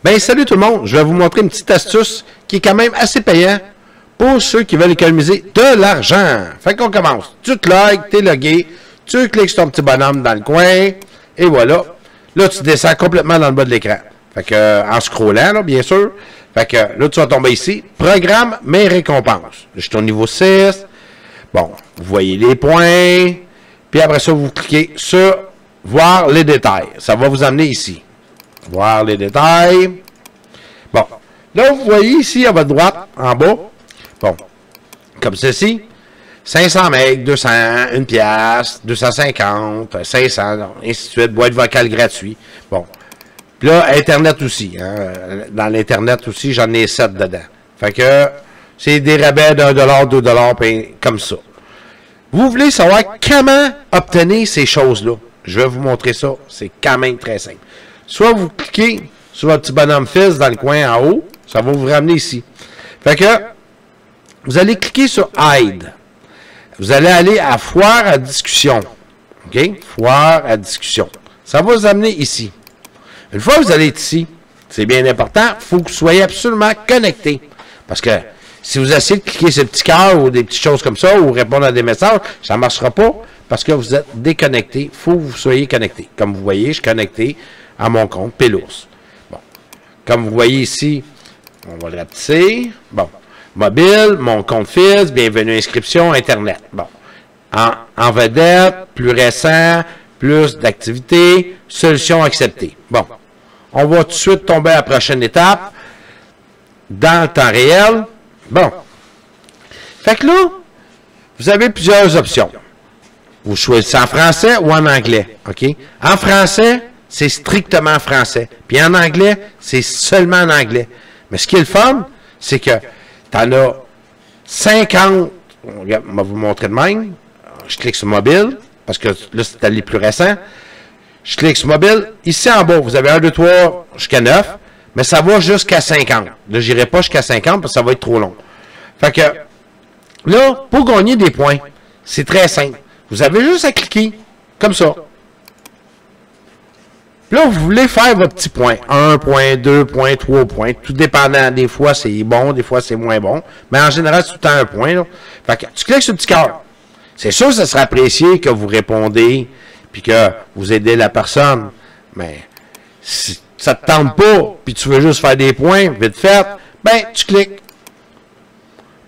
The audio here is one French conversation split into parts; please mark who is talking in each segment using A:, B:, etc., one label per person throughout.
A: Ben salut tout le monde, je vais vous montrer une petite astuce qui est quand même assez payant pour ceux qui veulent économiser de l'argent. Fait qu'on commence. Tu te logs, tu es logué, tu cliques sur ton petit bonhomme dans le coin, et voilà. Là, tu descends complètement dans le bas de l'écran. Fait que, en scrollant, là, bien sûr. Fait que là, tu vas tomber ici. Programme mes récompenses. Je suis au niveau 6. Bon, vous voyez les points. Puis après ça, vous cliquez sur voir les détails. Ça va vous amener ici. Voir les détails. Bon. Là, vous voyez ici, à votre droite, en bas. Bon. Comme ceci. 500 MB, 200, 1 pièce, 250, 500, ainsi de suite. Boîte vocale gratuit. Bon. Puis là, Internet aussi. Hein. Dans l'Internet aussi, j'en ai 7 dedans. Fait que c'est des rabais d'1$, 2$, comme ça. Vous voulez savoir comment obtenir ces choses-là? Je vais vous montrer ça. C'est quand même très simple. Soit vous cliquez sur votre petit bonhomme fils dans le coin en haut, ça va vous ramener ici. Fait que vous allez cliquer sur Hide. Vous allez aller à Foire à discussion. OK? Foire à discussion. Ça va vous amener ici. Une fois que vous allez ici, c'est bien important, il faut que vous soyez absolument connecté. Parce que si vous essayez de cliquer sur le petit cœur ou des petites choses comme ça, ou répondre à des messages, ça ne marchera pas parce que vous êtes déconnecté. Il faut que vous soyez connecté. Comme vous voyez, je suis connecté à mon compte Pelours. Bon. Comme vous voyez ici, on va le rapetisser. Bon. Mobile, mon compte fils, bienvenue inscription, Internet. Bon. En vedette, plus récent, plus d'activités, solution acceptée. Bon. On va tout de suite tomber à la prochaine étape. Dans le temps réel. Bon. Fait que là, vous avez plusieurs options. Vous choisissez en français ou en anglais. OK? En français, c'est strictement français. Puis en anglais, c'est seulement en anglais. Mais ce qui est le fun, c'est que tu en as 50. Regarde, on va vous montrer de même. Je clique sur mobile, parce que là, c'est les plus récents. Je clique sur mobile. Ici en bas, vous avez 1, 2, 3 jusqu'à 9. Mais ça va jusqu'à 50. Là, je n'irai pas jusqu'à 50 parce que ça va être trop long. Fait que, là, pour gagner des points, c'est très simple. Vous avez juste à cliquer, comme ça. Là, vous voulez faire votre petit point. 1 point, 2 points, 3 points. Tout dépendant. Des fois, c'est bon, des fois, c'est moins bon. Mais en général, c'est tout le temps un point. Là. Fait que, tu cliques sur le petit cœur. C'est sûr que ça sera apprécié que vous répondez puis que vous aidez la personne. Mais si ça ne te tente pas, puis tu veux juste faire des points, vite fait, ben, tu cliques.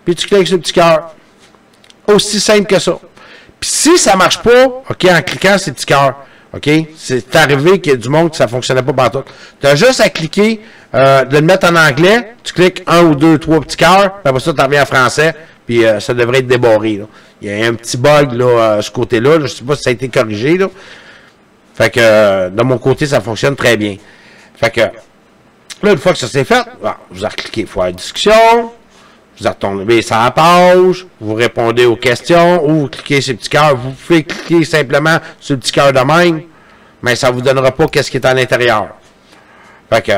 A: Puis tu cliques sur le petit cœur. Aussi simple que ça. Puis si ça ne marche pas, OK, en cliquant sur le petit cœur, OK, c'est arrivé qu'il y a du monde que ça ne fonctionnait pas partout. Tu as juste à cliquer, de le mettre en anglais, tu cliques 1 ou 2, 3 petits cœurs, puis après ça, tu reviens en français, puis ça devrait être débarré. Là. Il y a un petit bug là, ce côté-là, je ne sais pas si ça a été corrigé. Là. Fait que de mon côté, ça fonctionne très bien. Fait que, là, une fois que ça s'est fait, vous recliquez Foire discussion, vous retournez sur la page, vous répondez aux questions, ou vous cliquez sur le petit cœur. Vous pouvez cliquer simplement sur le petit cœur de même, mais ça ne vous donnera pas qu'est-ce qui est à l'intérieur. Fait que,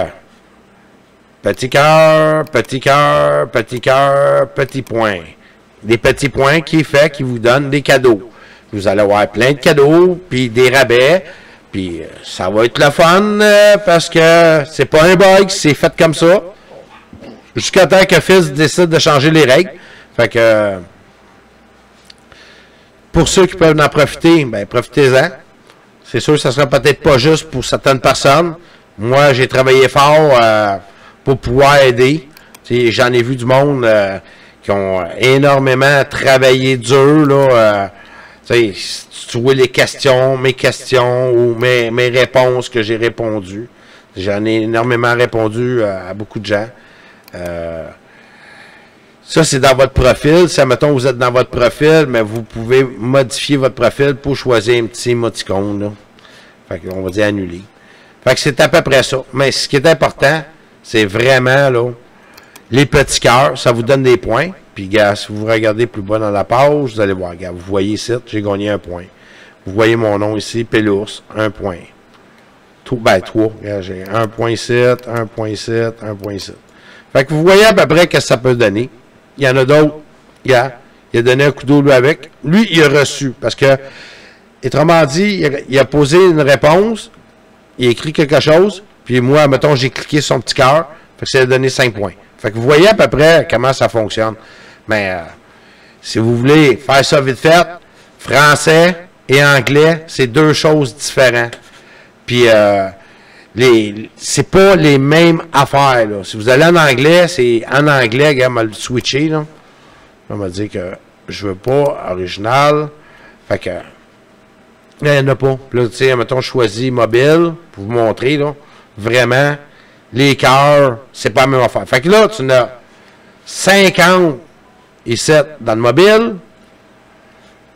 A: petit cœur, petit cœur, petit cœur, petit point. Des petits points qui vous donnent des cadeaux. Vous allez avoir plein de cadeaux, puis des rabais. Puis ça va être le fun parce que c'est pas un bug, c'est fait comme ça. Jusqu'à temps que Fils décide de changer les règles. Fait que pour ceux qui peuvent en profiter, ben profitez-en. C'est sûr que ça sera peut-être pas juste pour certaines personnes. Moi, j'ai travaillé fort pour pouvoir aider. J'en ai vu du monde qui ont énormément travaillé dur là. Tu vois les questions, mes questions ou mes réponses que j'ai répondues. J'en ai énormément répondu à beaucoup de gens. Ça, c'est dans votre profil. Si, admettons, vous êtes dans votre profil, mais vous pouvez modifier votre profil pour choisir un petit émoticône. Là. Fait qu'on va dire annuler. Fait que c'est à peu près ça. Mais ce qui est important, c'est vraiment là, les petits cœurs. Ça vous donne des points. Puis, gars, si vous regardez plus bas dans la page, vous allez voir, gars, vous voyez ici, j'ai gagné 1 point. Vous voyez mon nom ici, Pelours, 1 point. Ben, 3. J'ai 1 point ici, 1 point ici, 1 point ici. Fait que vous voyez à peu près ce que ça peut donner. Il y en a d'autres. Gars, il a donné un coup d'eau lui avec. Lui, il a reçu. Parce que, autrement dit, il a posé une réponse, il a écrit quelque chose, Puis moi, mettons, j'ai cliqué sur son petit cœur. Fait que ça a donné 5 points. Fait que vous voyez à peu près comment ça fonctionne. Mais si vous voulez faire ça vite fait, français et anglais, c'est deux choses différentes. Puis c'est pas les mêmes affaires. Là. Si vous allez en anglais, c'est en anglais, regarde, on va le switcher. Là. On va dire que je veux pas original. Fait que là, il n'y en a pas. Puis là, tu sais, mettons, je choisis mobile pour vous montrer, là. Vraiment, les cœurs, c'est pas la même affaire. Fait que là, tu en as 50 et 7 dans le mobile,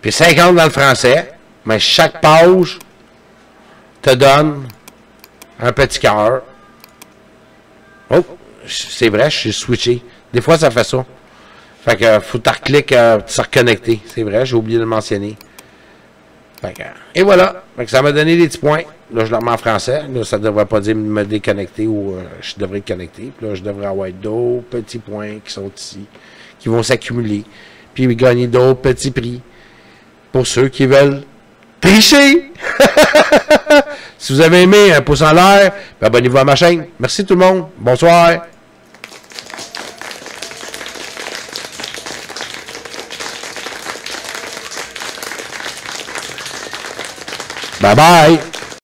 A: puis 50 dans le français, mais chaque page te donne un petit cœur. Oh, c'est vrai, je suis switché. Des fois, ça fait ça. Fait que faut que tu recliques, se reconnecter. C'est vrai, j'ai oublié de le mentionner. Fait que, et voilà. Fait que ça m'a donné des petits points. Là, je le remets en français. Là, ça ne devrait pas dire me déconnecter ou je devrais être connecté. Puis là, je devrais avoir d'autres petits points qui sont ici, qui vont s'accumuler. Puis gagner d'autres petits prix pour ceux qui veulent tricher. Si vous avez aimé, un pouce en l'air, abonnez-vous à ma chaîne. Merci tout le monde. Bonsoir. Bye bye.